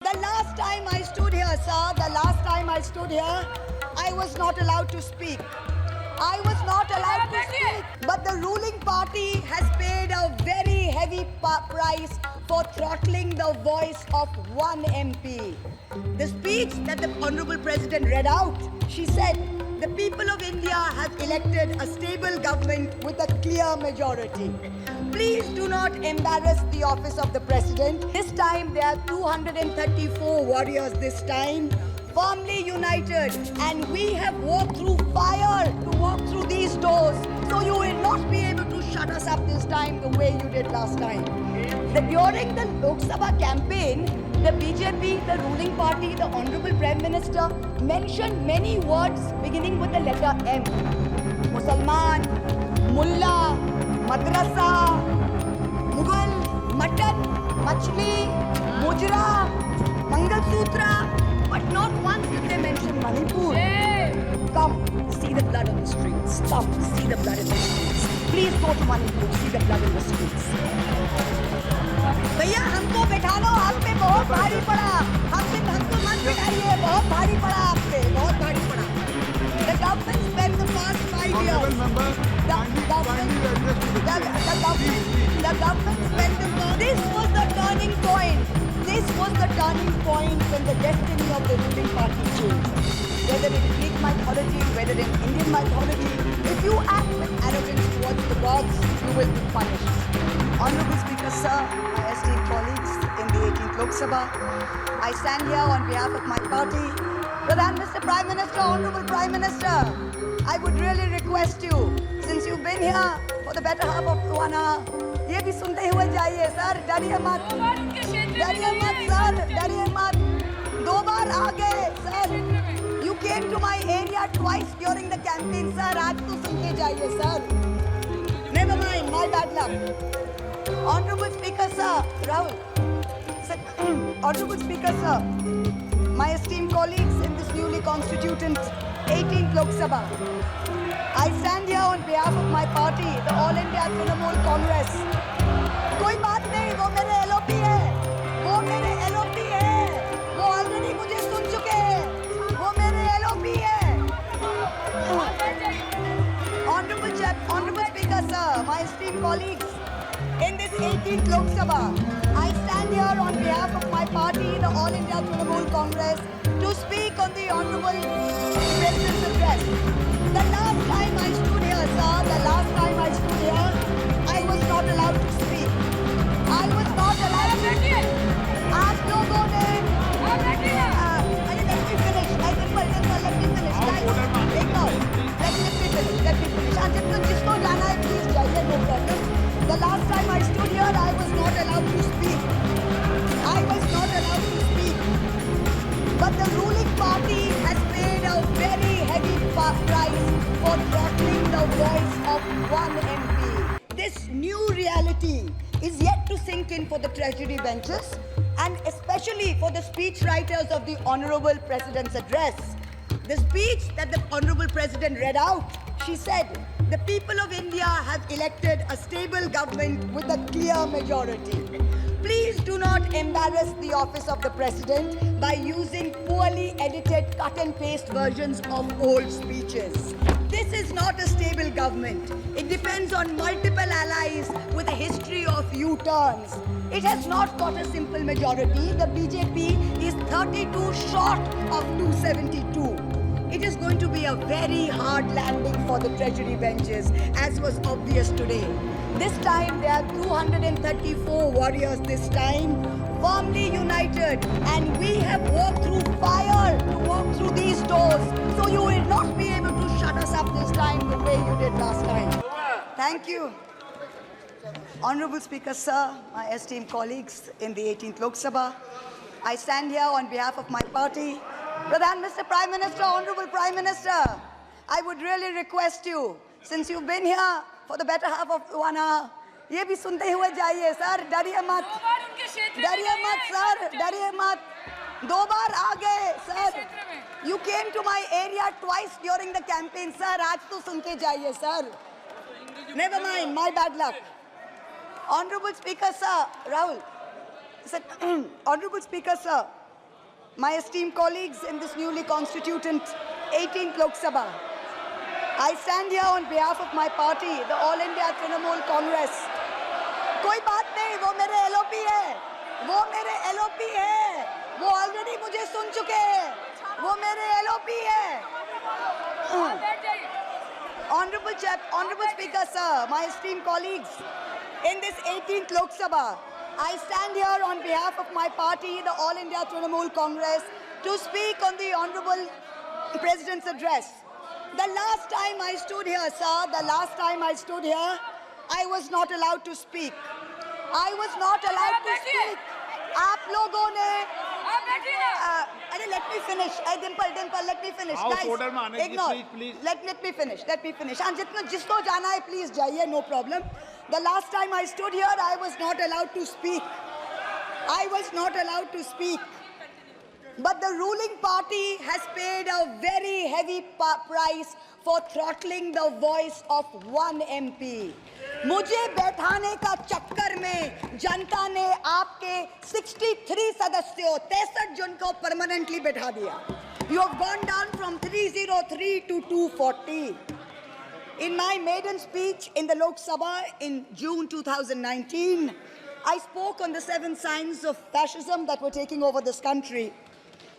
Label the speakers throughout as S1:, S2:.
S1: The last time I stood here, sir, the last time I stood here, I was not allowed to speak. I was not allowed to speak. But the ruling party has paid a very heavy price for throttling the voice of one MP. The speech that the Honorable President read out, she said, the people of India have elected a stable government with a clear majority. Please do not embarrass the office of the President. This time there are 234 warriors this time, firmly united, and we have walked through fire to walk through these doors. So you will not be able to shut us up this time the way you did last time. During the Lok Sabha campaign, the BJP, the ruling party, the Honorable Prime Minister mentioned many words beginning with the letter M. Musalman, Mullah, Madrasa, Mughal, Mutton, Machli, Mujra, Mangal Sutra, but not once did they mention Manipur. Come, see the blood on the streets. Come, see the blood in the streets. Please go to Manipur, see the blood in the streets. भैया हमको बैठा लो, हम पे बहुत भारी पड़ा. हमको मत बिठाइए, बहुत भारी पड़ा आप पे, बहुत भारी पड़ा. The government spent the past 5 years. The government spent the. This was the turning point. This was the turning point when the destiny of the ruling party changed. Whether in Greek mythology, whether in Indian mythology, if you act with arrogance towards the gods, you will be punished. Honorable Speaker, sir, my esteemed colleagues in the 18th Lok Sabha, I stand here on behalf of my party. Pradhan, Mr. Prime Minister, Honorable Prime Minister, I would really request you, since you've been here for the better half of 1 hour, ये भी सुनते हुए जाइए sir, डरिए मत, sir, डरिए मत. 2 बार आ गए sir. You came to my area twice during the campaign, sir. आज तो सुन के जाइए sir. Never mind, my bad luck. Honorable Speaker, sir, Rahul. Honorable Speaker, sir, my esteemed colleagues in this newly constituted 18th Lok Sabha, I stand here on behalf of my party, the All India Trinamool Congress. कोई बात नहीं, वो मेरे LOP है, वो मेरे LOP है, वो already मुझे सुन चुके हैं, वो मेरे LOP है. Honorable Speaker, sir, my esteemed colleagues, in this 18th Lok Sabha, I stand here on behalf of my party, the All India Trinamool Congress, to speak on the Honorable President's address. The last time I stood here, sir, the last time I stood here, I was not allowed to speak. I was not allowed to speak. आप लोगों ने let me finish. Let me finish. Guys, take out. Let me finish. जिसको जाना है, please जाइए, no problem. The last time I stood here, I was not allowed to speak. I was not allowed to speak. But the ruling party has paid a very heavy price for throttling the voice of one MP. This new reality is yet to sink in for the Treasury benches and especially for the speechwriters of the Honorable President's address. The speech that the Honorable President read out, she said, the people of India have elected a stable government with a clear majority. Please do not embarrass the office of the President by using poorly edited cut and paste versions of old speeches. This is not a stable government. It depends on multiple allies with a history of U-turns. It has not got a simple majority. The BJP is 32 short of 272. It is going to be a very hard landing for the Treasury benches, as was obvious today. This time there are 234 warriors this time, firmly united, and we have walked through fire to walk through these doors. So you will not be able to shut us up this time the way you did last time. Thank you. Honorable Speaker, sir, my esteemed colleagues in the 18th Lok Sabha, I stand here on behalf of my party. Pradhan, Mr. Prime Minister, Honorable Prime Minister, I would really request you, since you've been here for the better half of 1 hour, ये भी सुनते हुए जाइए sir, डरिए मत sir, डरिए मत. 2 बार आ गए sir. You came to my area twice during the campaign, sir. आज तो सुन के जाइए sir. Never mind, my bad luck. Honorable Speaker, sir, Rahul. Honorable Speaker, sir, my esteemed colleagues in this newly constituted 18th Lok Sabha, I stand here on behalf of my party, the All India Trinamool Congress. कोई बात नहीं, वो मेरे LOP है, वो मेरे LOP है, वो ऑलरेडी मुझे सुन चुके हैं, वो मेरे LOP है. Honorable Speaker, sir, my esteemed colleagues, in this 18th Lok Sabha, I stand here on behalf of my party, the All India Trinamool Congress, to speak on the Honorable President's address. The last time I stood here, sir, I was not allowed to speak. I was not allowed to speak. आप लोगों ने अरे let me finish. Dimple, let me finish.
S2: House
S1: Guys,
S2: order में आने की please.
S1: Let me finish. And जिसको जाना है please जाइए, no problem. The last time I stood here, I was not allowed to speak. But the ruling party has paid a very heavy price for throttling the voice of one MP. मुझे बैठाने का चक्कर में जनता ने आपके 63 सदस्यों 63 जन को परमानेंटली बैठा दिया. You have gone down from 303 to 240. In my maiden speech in the Lok Sabha in June 2019, I spoke on the 7 signs of fascism that were taking over this country.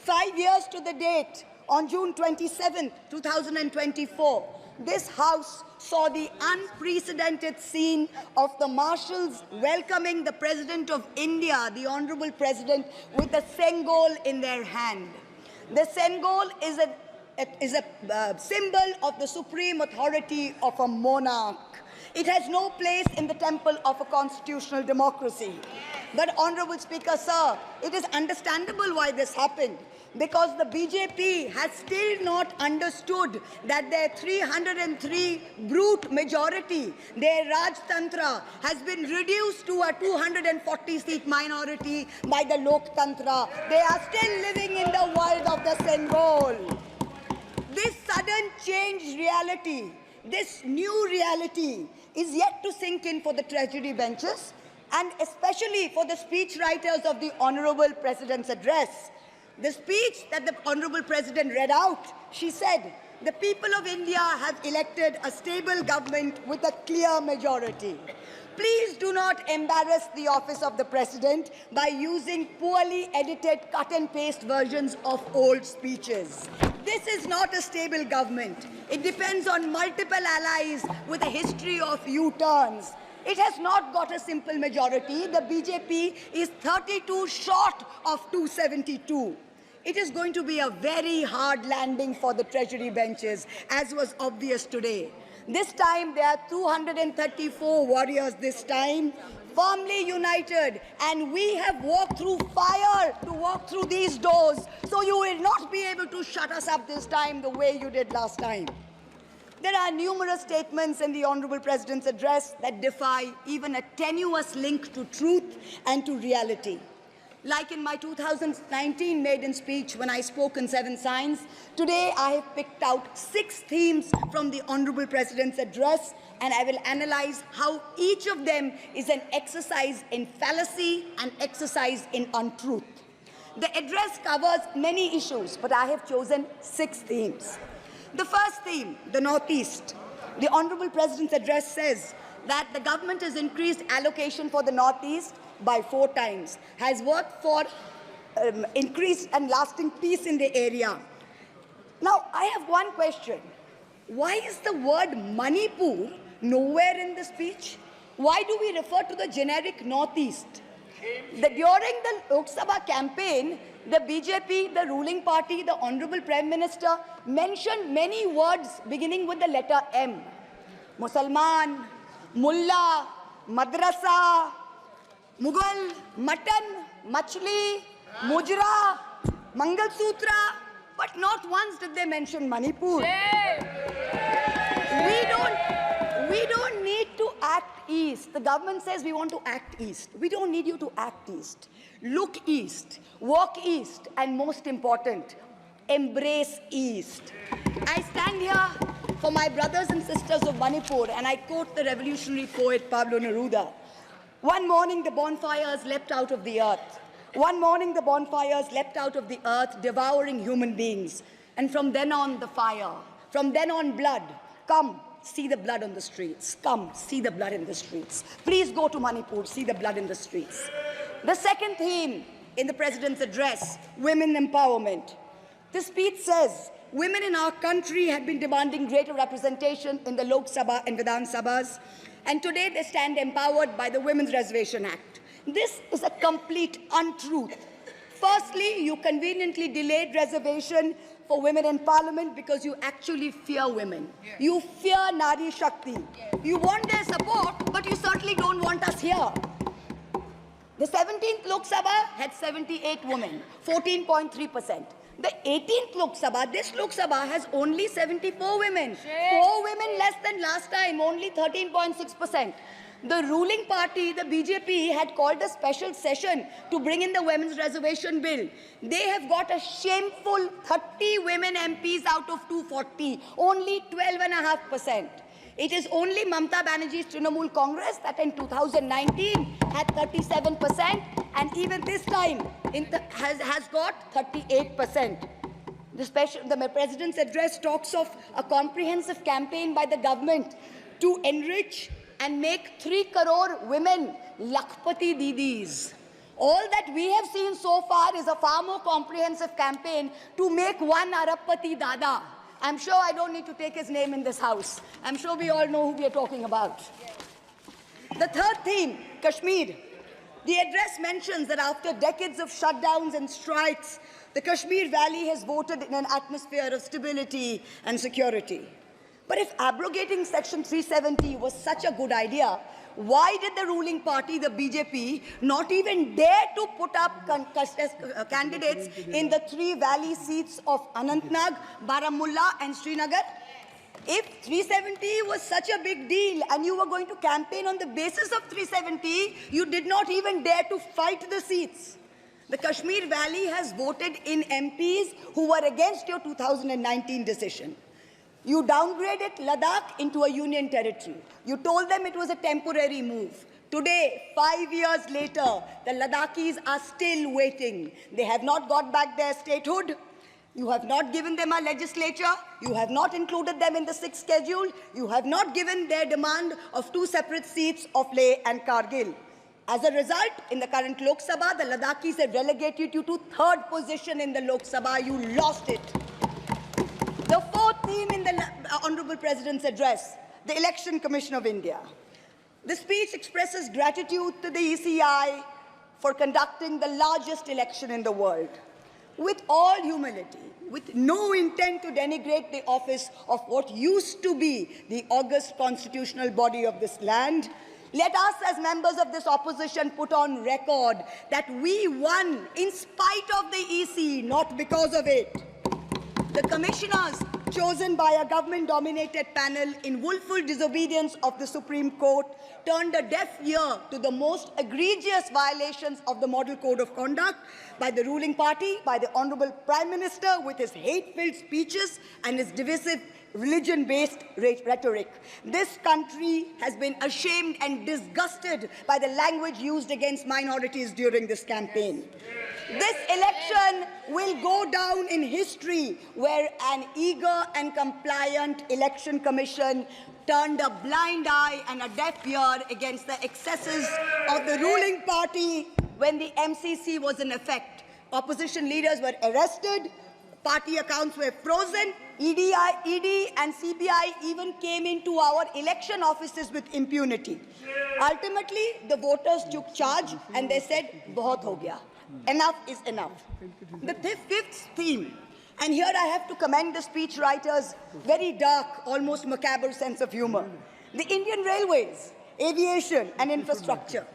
S1: 5 years to the date, on June 27, 2024, this House saw the unprecedented scene of the marshals welcoming the President of India, the Honorable President, with a Sengol in their hand. The Sengol is a symbol of the supreme authority of a monarch. It has no place in the temple of a constitutional democracy. But, Honorable Speaker, sir, it is understandable why this happened. Because the BJP has still not understood that their 303 brute majority, their Rajtantra, has been reduced to a 240-seat minority by the Loktantra. They are still living in the world of the Sengol. This sudden changed reality, this new reality, is yet to sink in for the treasury benches and especially for the speechwriters of the Honorable President's address. The speech that the Honorable President read out, she said, the people of India have elected a stable government with a clear majority. Please do not embarrass the office of the President by using poorly edited cut and paste versions of old speeches. This is not a stable government. It depends on multiple allies with a history of U-turns. It has not got a simple majority. The BJP is 32 short of 272. It is going to be a very hard landing for the treasury benches, as was obvious today. This time, there are 234 warriors this time, firmly united, and we have walked through fire to walk through these doors, so you will not be able to shut us up this time the way you did last time. There are numerous statements in the Honorable President's address that defy even a tenuous link to truth and to reality. Like in my 2019 maiden speech when I spoke in 7 signs, today I have picked out 6 themes from the Honorable President's address, and I will analyze how each of them is an exercise in fallacy and exercise in untruth. The address covers many issues, but I have chosen 6 themes. The first theme, the Northeast. The Honorable President's address says that the government has increased allocation for the Northeast by 4 times, has worked for increased and lasting peace in the area. Now, I have one question. Why is the word Manipur nowhere in the speech? Why do we refer to the generic Northeast? During the Lok Sabha campaign, the BJP, the ruling party, the Honorable Prime Minister mentioned many words beginning with the letter M. Musalman, Mullah, Madrasa, Mughal, Mutton, Machli, Mujra, Mangalsutra, but not once did they mention Manipur. We don't need to act east. The government says we want to act east. We don't need you to act east. Look east, walk east, and most important, embrace east. I stand here for my brothers and sisters of Manipur, and I quote the revolutionary poet Pablo Neruda. One morning the bonfires leapt out of the earth. One morning, the bonfires leapt out of the earth, devouring human beings. And from then on, the fire. From then on, blood. Come, see the blood on the streets. Come, see the blood in the streets. Please go to Manipur, see the blood in the streets. The second theme in the President's address, women empowerment. The speech says, women in our country have been demanding greater representation in the Lok Sabha and Vidhan Sabhas, and today they stand empowered by the Women's Reservation Act. This is a complete untruth. Firstly, you conveniently delayed reservation for women in parliament because you actually fear women. You fear Nari Shakti. You want their support, but you certainly don't want us here. The 17th Lok Sabha had 78 women, 14.3%. The 18th Lok Sabha, this Lok Sabha has only 74 women. 4 women less than last time, only 13.6%. The ruling party, the BJP, had called a special session to bring in the women's reservation bill. They have got a shameful 30 women MPs out of 240, only 12.5%. It is only Mamata Banerjee's Trinamool Congress that in 2019 had 37%, and even this time has got 38%. The President's address talks of a comprehensive campaign by the government to enrich and make 3 crore women Lakhpati Didis. All that we have seen so far is a far more comprehensive campaign to make 1 Arabpati Dada. I'm sure I don't need to take his name in this house. I'm sure we all know who we are talking about. The third theme, Kashmir. The address mentions that after decades of shutdowns and strikes, the Kashmir Valley has voted in an atmosphere of stability and security. But if abrogating Section 370 was such a good idea, why did the ruling party, the BJP, not even dare to put up candidates in the 3 valley seats of Anantnag, Baramulla and Srinagar? If 370 was such a big deal and you were going to campaign on the basis of 370, you did not even dare to fight the seats. The Kashmir Valley has voted in MPs who were against your 2019 decision. You downgraded Ladakh into a union territory. You told them it was a temporary move. Today, 5 years later, the Ladakhis are still waiting. They have not got back their statehood. You have not given them a legislature. You have not included them in the 6th schedule. You have not given their demand of 2 separate seats of Leh and Kargil. As a result, in the current Lok Sabha, the Ladakhis have relegated you to 3rd position in the Lok Sabha. You lost it. The fourth theme in the Honorable President's address, the Election Commission of India. The speech expresses gratitude to the ECI for conducting the largest election in the world. With all humility, with no intent to denigrate the office of what used to be the august constitutional body of this land, let us as members of this opposition put on record that we won in spite of the EC, not because of it. The commissioners chosen by a government-dominated panel in willful disobedience of the Supreme Court turned a deaf ear to the most egregious violations of the Model Code of Conduct by the ruling party, by the Honorable Prime Minister with his hate-filled speeches and his divisive religion-based rhetoric. This country has been ashamed and disgusted by the language used against minorities during this campaign. This election will go down in history where an eager and compliant election commission turned a blind eye and a deaf ear against the excesses of the ruling party when the MCC was in effect. Opposition leaders were arrested, party accounts were frozen, ED and CBI even came into our election offices with impunity. Ultimately, the voters took charge and they said, "Bahut ho gaya." Enough is enough. The 5th theme, and here I have to commend the speechwriter's very dark, almost macabre sense of humor. The Indian Railways, aviation and infrastructure.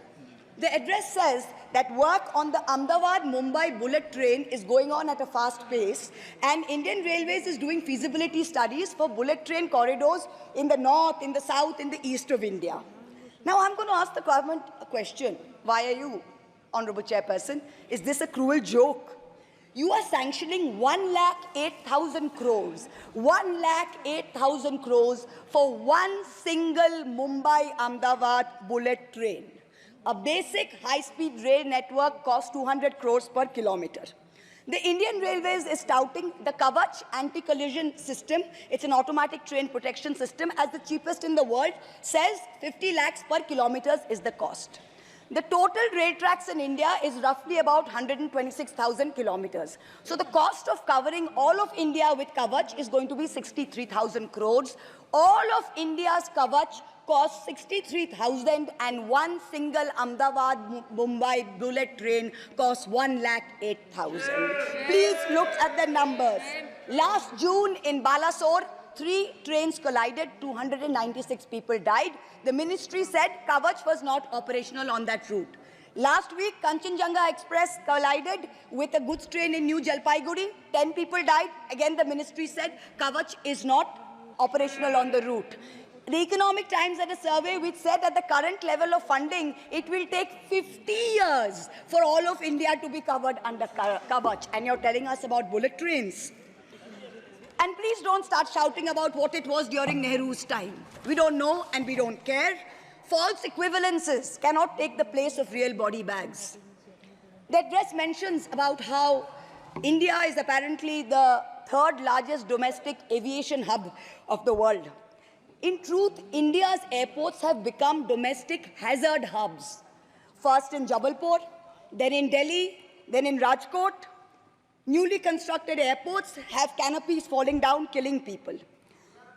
S1: The address says that work on the Ahmedabad-Mumbai bullet train is going on at a fast pace, and Indian Railways is doing feasibility studies for bullet train corridors in the north, in the south, in the east of India. Now I'm going to ask the government a question. Why are you, Honorable Chairperson? Is this a cruel joke? You are sanctioning 1,08,000 crores, 1,08,000 crores for one single Mumbai-Ahmedabad bullet train. A basic high-speed rail network costs 200 crores per kilometer. The Indian Railways is touting the Kavach anti-collision system. It's an automatic train protection system as the cheapest in the world, says 50 lakhs per kilometers is the cost. The total rail tracks in India is roughly about 126,000 kilometers. So the cost of covering all of India with Kavach is going to be 63,000 crores. All of India's Kavach costs 63,000 and one single Ahmedabad-Mumbai bullet train costs 1,08,000. Please look at the numbers. Last June in Balasore, 3 trains collided, 296 people died. The ministry said Kavach was not operational on that route. Last week, Kanchenjunga Express collided with a goods train in New Jalpaiguri. 10 people died. Again, the ministry said Kavach is not operational on the route. The Economic Times had a survey which said at the current level of funding, it will take 50 years for all of India to be covered under Kavach. And you're telling us about bullet trains. And please don't start shouting about what it was during Nehru's time. We don't know and we don't care. False equivalences cannot take the place of real body bags. The address mentions about how India is apparently the 3rd largest domestic aviation hub of the world. In truth, India's airports have become domestic hazard hubs. First in Jabalpur, then in Delhi, then in Rajkot. Newly constructed airports have canopies falling down, killing people.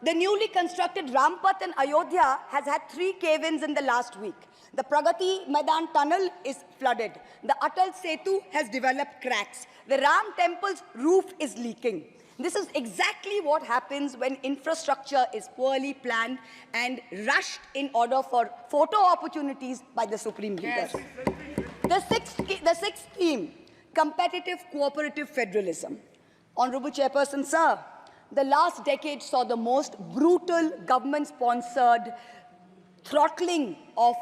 S1: The newly constructed Rampath in Ayodhya has had 3 cave-ins in the last week. The Pragati Maidan tunnel is flooded. The Atal Setu has developed cracks. The Ram temple's roof is leaking. This is exactly what happens when infrastructure is poorly planned and rushed in order for photo opportunities by the Supreme Leader. The sixth theme, competitive cooperative federalism. Honorable Chairperson, sir, the last decade saw the most brutal government-sponsored throttling of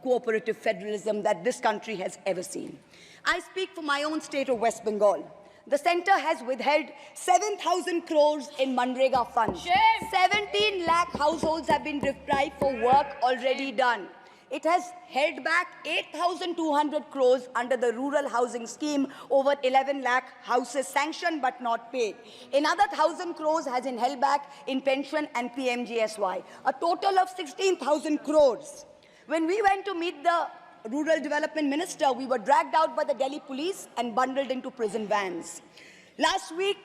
S1: cooperative federalism that this country has ever seen. I speak for my own state of West Bengal. The centre has withheld 7,000 crores in Manrega funds. 17 lakh households have been deprived for work already done. It has held back 8,200 crores under the rural housing scheme, over 11 lakh houses sanctioned but not paid. Another 1,000 crores has been held back in pension and PMGSY. A total of 16,000 crores. When we went to meet the Rural Development Minister, we were dragged out by the Delhi police and bundled into prison vans. Last week,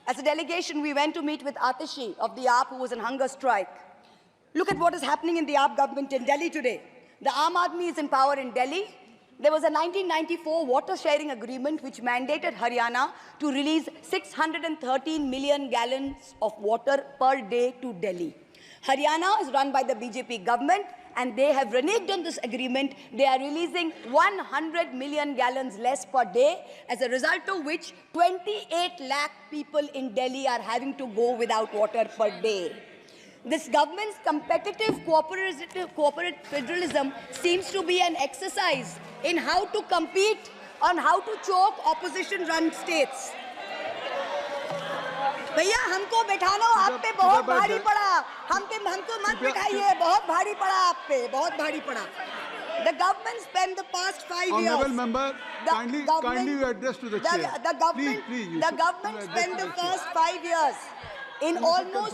S1: as a delegation, we went to meet with Atishi of the AAP, who was on hunger strike. Look at what is happening in the AAP government in Delhi today. The Aam Aadmi is in power in Delhi. There was a 1994 water sharing agreement which mandated Haryana to release 613 million gallons of water per day to Delhi. Haryana is run by the BJP government, and they have reneged on this agreement. They are releasing 100 million gallons less per day, as a result of which 28 lakh people in Delhi are having to go without water per day. This government's competitive cooperative federalism seems to be an exercise in how to compete on how to choke opposition-run states. भैया हमको बैठाना आप पे बहुत भारी पड़ा, हमको मत बिठाइए, बहुत भारी पड़ा आप पे, बहुत भारी पड़ा. The government spent the past 5 years.
S2: Honorable member, kindly you address to the chair.
S1: The government spent the first 5 years in almost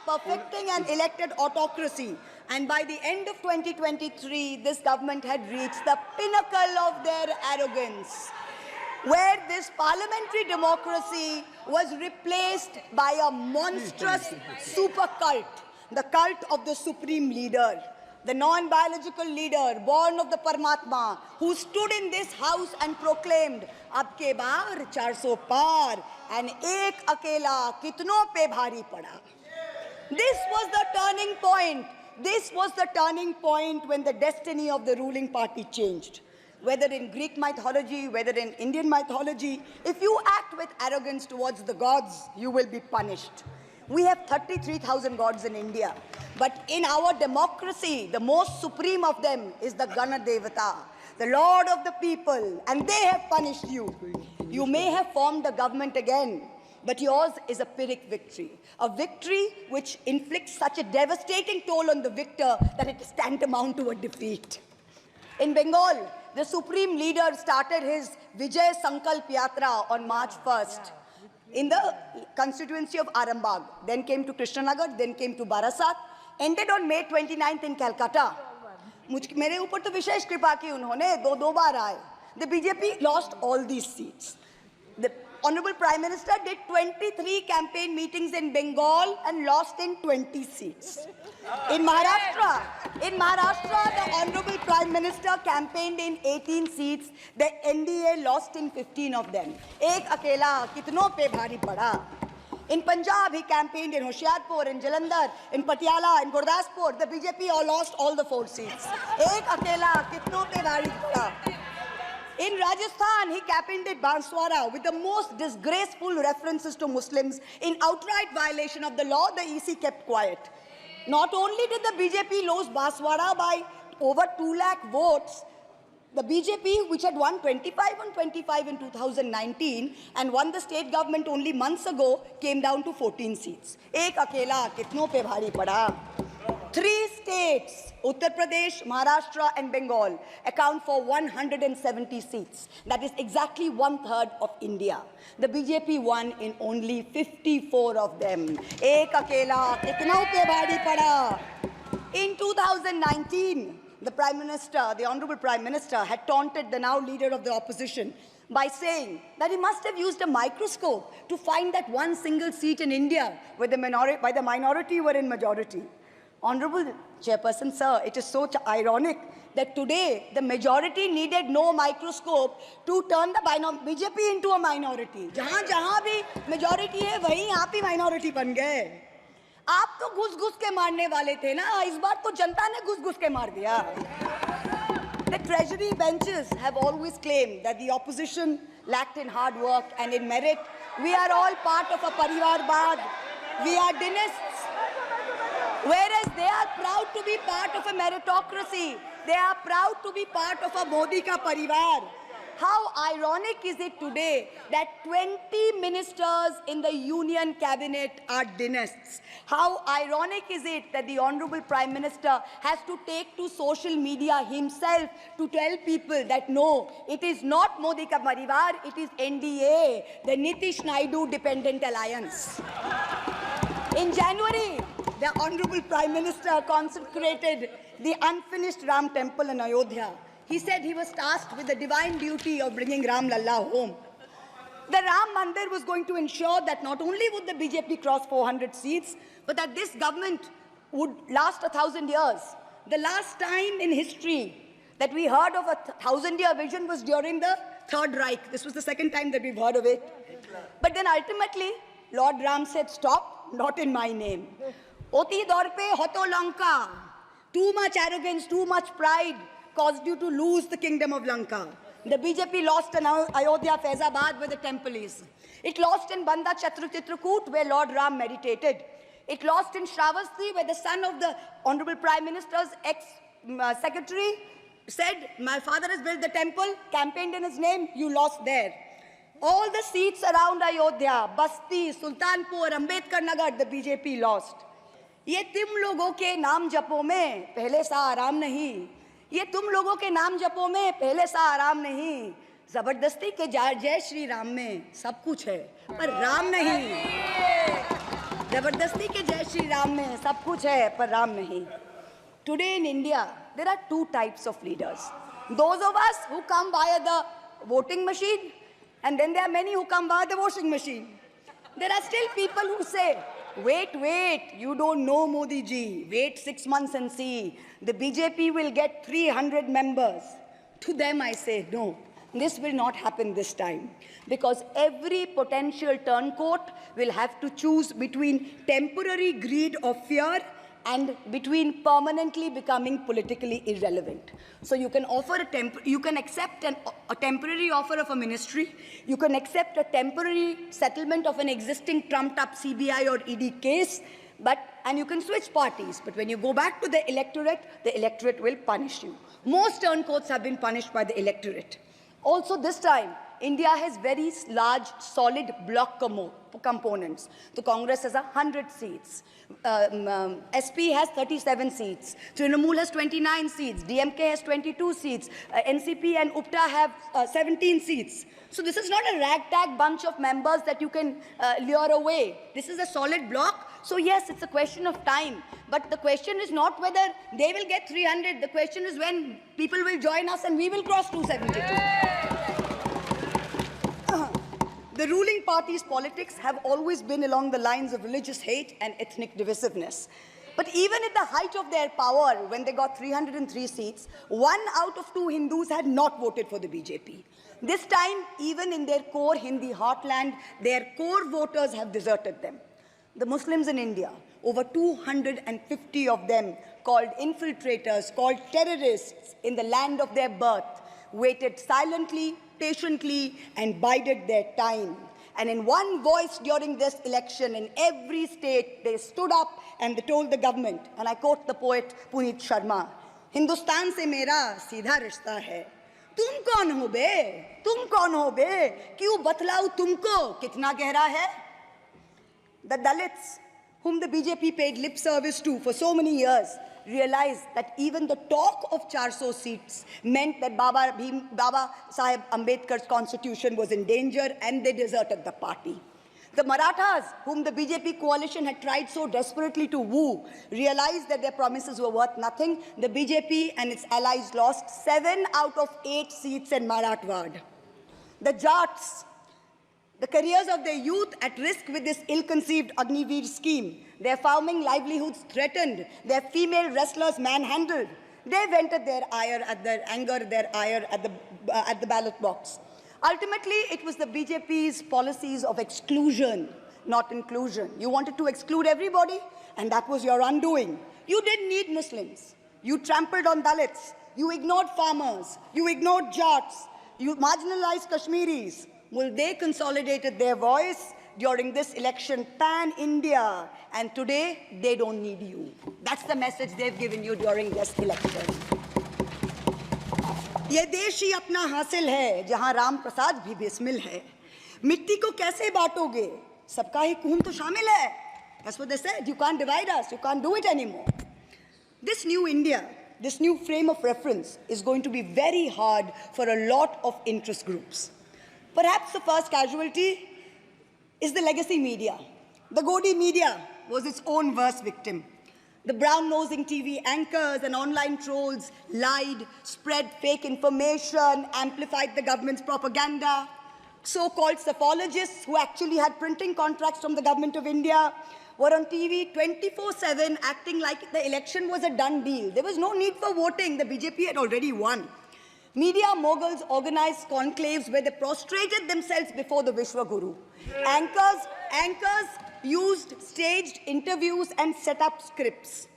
S1: perfecting an elected autocracy. And by the end of 2023, this government had reached the pinnacle of their arrogance, where this parliamentary democracy was replaced by a monstrous super cult, the cult of the supreme leader, the non-biological leader, born of the Paramatma, who stood in this house and proclaimed, "Ab ke baar 400 par, and ek akela kitno pe bhari pada." This was the turning point. This was the turning point when the destiny of the ruling party changed. Whether in Greek mythology, whether in Indian mythology, if you act with arrogance towards the gods, you will be punished. We have 33,000 gods in India. But in our democracy, the most supreme of them is the Gana Devata, the Lord of the people, and they have punished you. You may have formed the government again, but yours is a Pyrrhic victory, a victory which inflicts such a devastating toll on the victor that it is tantamount to a defeat. In Bengal, the supreme leader started his Vijay Sankalp Yatra on March 1st in the constituency of Arambagh. Then came to Krishnanagar, then came to Barasat, ended on May 29th in Calcutta. मेरे ऊपर तो विशेष कृपा की उन्होंने दो बार आए. The BJP lost all these seats. The Honorable Prime Minister did 23 campaign meetings in Bengal and lost in 20 seats. In Maharashtra, the Honorable Prime Minister campaigned in 18 seats. The NDA lost in 15 of them. एक अकेला कितनों पे भारी पड़ा. In Punjab, he campaigned in Hoshiarpur, in Jalandhar, in Patiala, in Gurdaspur. The BJP all lost all the 4 seats. एक अकेला कितनों पे भारी पड़ा. In Rajasthan, he campaigned at Banswara with the most disgraceful references to Muslims. In outright violation of the law, the EC kept quiet. Not only did the BJP lose Banswara by over 2 lakh votes, the BJP, which had won 25 on 25 in 2019 and won the state government only months ago, came down to 14 seats. Ek akela kitno pe bhari pada. 3 states, Uttar Pradesh, Maharashtra and Bengal, account for 170 seats. That is exactly 1/3 of India. The BJP won in only 54 of them. Ek akela kitno pe bhari pada. In 2019, the Prime Minister, the Honorable Prime Minister, had taunted the now leader of the opposition by saying that he must have used a microscope to find that one single seat in India where the minority were in majority. Honorable Chairperson, sir, it is so ironic that today the majority needed no microscope to turn the BJP into a minority. जहाँ भी majority है, वहीं आप ही minority बन गए. आप तो घुस-घुस के मारने वाले थे ना, इस बार तो जनता ने घुस-घुस के मार दिया. The treasury benches have always claimed that the opposition lacked in hard work and in merit. We are all part of a Parivarvad. We are dynasts. Whereas they are proud to be part of a meritocracy. They are proud to be part of a Modi ka parivar. How ironic is it today that 20 ministers in the union cabinet are dynasts? How ironic is it that the Honorable Prime Minister has to take to social media himself to tell people that no, it is not Modi ka parivar, it is NDA, the Nitish Naidu Dependent Alliance. In January, the Honorable Prime Minister consecrated the unfinished Ram temple in Ayodhya. He said he was tasked with the divine duty of bringing Ram Lalla home. The Ram Mandir was going to ensure that not only would the BJP cross 400 seats, but that this government would last 1,000 years. The last time in history that we heard of a 1,000-year vision was during the Third Reich. This was the second time that we've heard of it. But then ultimately, Lord Ram said, stop, not in my name. Oti dorpe hoto Lanka. Too much arrogance, too much pride caused you to lose the kingdom of Lanka. The BJP lost in Ayodhya, Faizabad, where the temple is. It lost in Banda Chitrakoot, where Lord Ram meditated. It lost in Shravasti, where the son of the Honorable Prime Minister's ex-secretary said, my father has built the temple, campaigned in his name, you lost there. All the seats around Ayodhya, Basti, Sultanpur, Ambedkar Nagar, the BJP lost. ये तुम लोगों के नाम जपों में पहले सा आराम नहीं. ये तुम लोगों के नाम जपों में पहले सा आराम नहीं. जबरदस्ती के जय श्री राम में सब कुछ है पर राम नहीं. जबरदस्ती के जय श्री राम में सब कुछ है पर राम नहीं. Today in India, there are 2 types of leaders. Those of us who come via the voting machine, and then there are many who come via the washing machine. There are still people who say, wait, you don't know Modi ji. Wait 6 months and see. The BJP will get 300 members. To them I say, no, this will not happen this time. Because every potential turncoat will have to choose between temporary greed or fear and between permanently becoming politically irrelevant. So you can offer you can accept a temporary offer of a ministry, you can accept a temporary settlement of an existing trumped-up CBI or ED case, and you can switch parties. But when you go back to the electorate will punish you. Most turncoats have been punished by the electorate. Also this time, India has very large, solid bloc components. So Congress has 100 seats. SP has 37 seats. Trinamool has 29 seats. DMK has 22 seats. NCP and UPTA have 17 seats. So this is not a ragtag bunch of members that you can lure away. This is a solid bloc. So yes, it's a question of time. But the question is not whether they will get 300. The question is when people will join us and we will cross 272. The ruling party's politics have always been along the lines of religious hate and ethnic divisiveness. But even at the height of their power, when they got 303 seats, 1 out of 2 Hindus had not voted for the BJP. This time, even in their core Hindi heartland, their core voters have deserted them. The Muslims in India, over 250 of them called infiltrators, called terrorists in the land of their birth, waited silently, patiently, and bided their time. And in one voice during this election, in every state, they stood up and they told the government, and I quote the poet Puneet Sharma, "Hindustan se mera seedha rishta hai. तुम कौन हो बे? तुम कौन हो बे? क्यों बतलाऊं तुमको कितना गहरा है?" The Dalits, whom the BJP paid lip service to for so many years, realized that even the talk of 400 seats meant that Baba Sahib Ambedkar's constitution was in danger, and they deserted the party. The Marathas, whom the BJP coalition had tried so desperately to woo, realized that their promises were worth nothing. The BJP and its allies lost 7 out of 8 seats in Marathwad. The Jats, the careers of their youth at risk with this ill-conceived Agniveer scheme, their farming livelihoods threatened, their female wrestlers manhandled. They vented their ire at the ballot box. Ultimately, it was the BJP's policies of exclusion, not inclusion. You wanted to exclude everybody, and that was your undoing. You didn't need Muslims. You trampled on Dalits. You ignored farmers. You ignored Jats. You marginalized Kashmiris. Well, they consolidated their voice during this election pan-India, and today they don't need you. That's the message they've given you during this election. ये देश ही अपना हासिल है जहां राम प्रसाद भी बिस्मिल है. मिट्टी को कैसे बांटोगे? सबका ही खून तो शामिल है. That's what they said. You can't divide us. You can't do it anymore. This new India, this new frame of reference is going to be very hard for a lot of interest groups. Perhaps the first casualty is the legacy media. The Godi media was its own worst victim. The brown-nosing TV anchors and online trolls lied, spread fake information, amplified the government's propaganda. So-called psephologists who actually had printing contracts from the government of India were on TV 24/7 acting like the election was a done deal. There was no need for voting. The BJP had already won. Media moguls organized conclaves where they prostrated themselves before the Vishwa Guru. Anchors used staged interviews and set up scripts.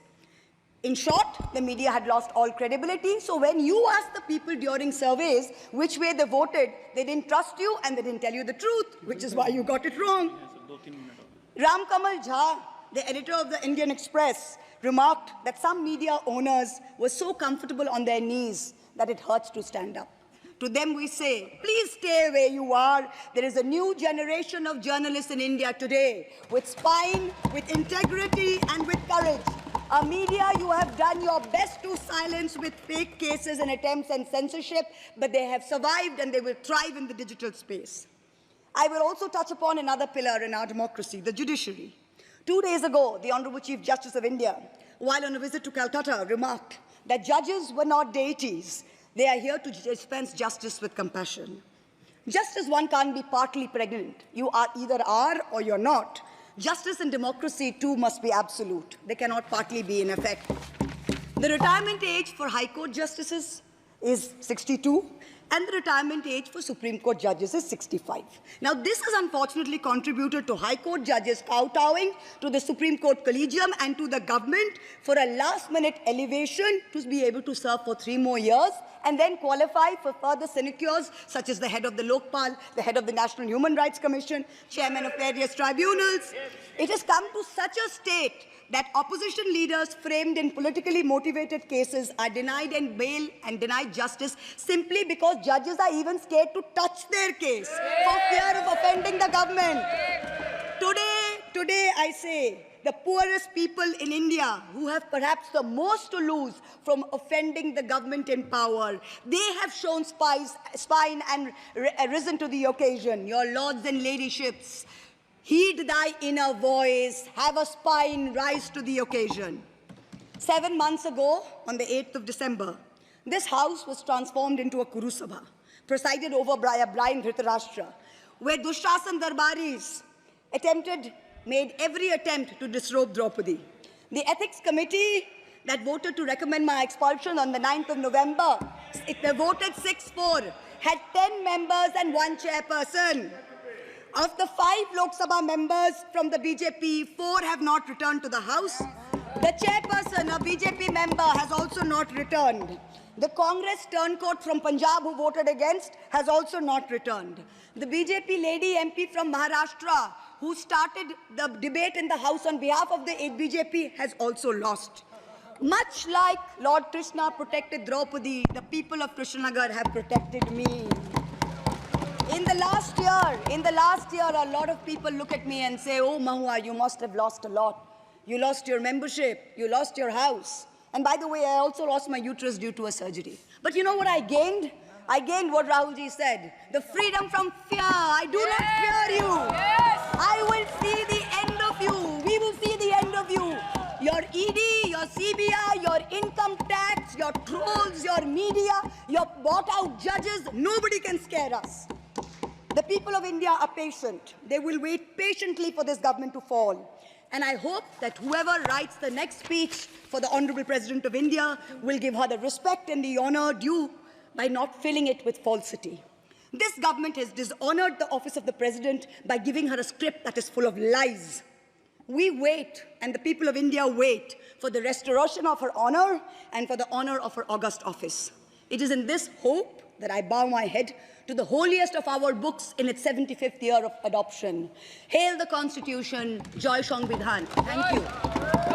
S1: In short, the media had lost all credibility. So when you asked the people during surveys which way they voted, they didn't trust you and they didn't tell you the truth, which is why you got it wrong. Ram Kamal Jha, the editor of the Indian Express, remarked that some media owners were so comfortable on their knees that it hurts to stand up. To them we say, please stay where you are. There is a new generation of journalists in India today with spine, with integrity, and with courage. A media you have done your best to silence with fake cases and attempts and censorship, but they have survived and they will thrive in the digital space. I will also touch upon another pillar in our democracy, the judiciary. 2 days ago, the Honorable Chief Justice of India, while on a visit to Calcutta, remarked that judges were not deities. They are here to dispense justice with compassion. Just as one can't be partly pregnant, you either are or you're not. Justice and democracy too must be absolute. They cannot partly be in effect. The retirement age for High Court justices is 62, and the retirement age for Supreme Court judges is 65. Now, this has unfortunately contributed to High Court judges kowtowing to the Supreme Court Collegium and to the government for a last-minute elevation to be able to serve for 3 more years and then qualify for further sinecures, such as the head of the Lokpal, the head of the National Human Rights Commission, chairman of various tribunals. It has come to such a state that opposition leaders framed in politically motivated cases are denied bail and denied justice simply because judges are even scared to touch their case for fear of offending the government. Today I say, the poorest people in India who have perhaps the most to lose from offending the government in power, they have shown spine and risen to the occasion. Your lords and ladyships, heed thy inner voice, have a spine, rise to the occasion. 7 months ago, on the 8th of December, this house was transformed into a Kuru Sabha, presided over by a blind Dhritarashtra, where Dushrasan Darbaris made every attempt to disrobe Draupadi. The ethics committee that voted to recommend my expulsion on the 9th of November, they voted 6-4, had 10 members and 1 chairperson. Of the 5 Lok Sabha members from the BJP, 4 have not returned to the House. The chairperson, a BJP member, has also not returned. The Congress turncoat from Punjab who voted against has also not returned. The BJP lady MP from Maharashtra who started the debate in the House on behalf of the BJP has also lost. Much like Lord Krishna protected Draupadi, the people of Krishnanagar have protected me. In the last year, a lot of people look at me and say, oh, Mahua, you must have lost a lot. You lost your membership, you lost your house. And by the way, I also lost my uterus due to a surgery. But you know what I gained? I gained what Rahulji said, the freedom from fear. I do not fear you.
S3: Yes.
S1: I will see the end of you. We will see the end of you. Your ED, your CBI, your income tax, your trolls, your media, your bought-out judges, nobody can scare us. The people of India are patient. They will wait patiently for this government to fall. And I hope that whoever writes the next speech for the Honorable President of India will give her the respect and the honor due by not filling it with falsity. This government has dishonored the office of the President by giving her a script that is full of lies. We wait, and the people of India wait, for the restoration of her honor and for the honor of her august office. It is in this hope that I bow my head to the holiest of our books in its 75th year of adoption. Hail the Constitution, Joy Sangvidhan. Thank you.